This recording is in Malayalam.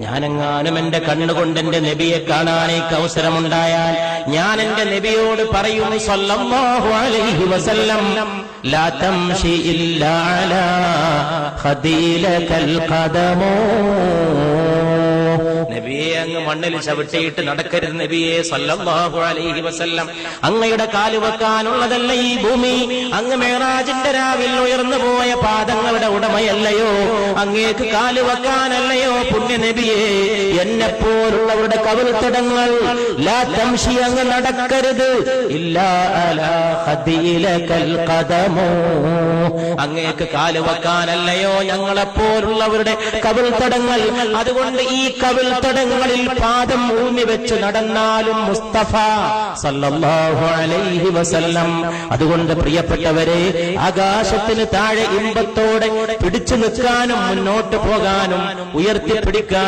ഞാനെങ്ങാനും എന്റെ കണ്ണുകൊണ്ട് എന്റെ നബിയെ കാണാൻ എനിക്ക് അവസരമുണ്ടായാൽ ഞാൻ എന്റെ നബിയോട് പറയും സല്ലല്ലാഹു അലൈഹി വസല്ലം ലാ തംശി ഇല്ലാ അലാ ഖദീലകൽ ഖദമോ. നബിയെ അങ്ങ് മണ്ണിൽ ചവിട്ടിയിട്ട് നടക്കരുത് നബിയെ സല്ലല്ലാഹു അലൈഹി വസല്ലം. അങ്ങയുടെ കാല് വെക്കാനുള്ളതല്ല ഈ ഭൂമി. അങ്ങ് മേറാജിന്റെ രാവിൽ ഉയർന്നു പോയ പാദങ്ങളുടെ ഉടമയല്ലയോ? അങ്ങേക്ക് കാല് വെക്കാനല്ലയോ പുണ്യ നബിയെ? എന്നെപ്പോലുള്ളവരുടെ കവിൾത്തടങ്ങൾ ലാ തംശി അങ്ങ് നടക്കരുത് ഇല്ലാ അലാ ഖദീലകൽ ഖദമോ. അങ്ങേക്ക് കാല് വെക്കാനല്ലയോ ഞങ്ങളെപ്പോലുള്ളവരുടെ കവിൾത്തടങ്ങൾ? അതുകൊണ്ട് ഈ കവിൾത്തടങ്ങളിൽ പാദം ഊന്നി വെച്ച് നടന്നാലും മുസ്തഫ സല്ലല്ലാഹു അലൈഹി വസല്ലം. അതുകൊണ്ട് പ്രിയപ്പെട്ടവരെ, ആകാശത്തിന് താഴെ ഇമ്പത്തോടെ പിടിച്ചു നിൽക്കാനും മുന്നോട്ട് പോകാനും ഉയർത്തിപ്പിടിക്കാനും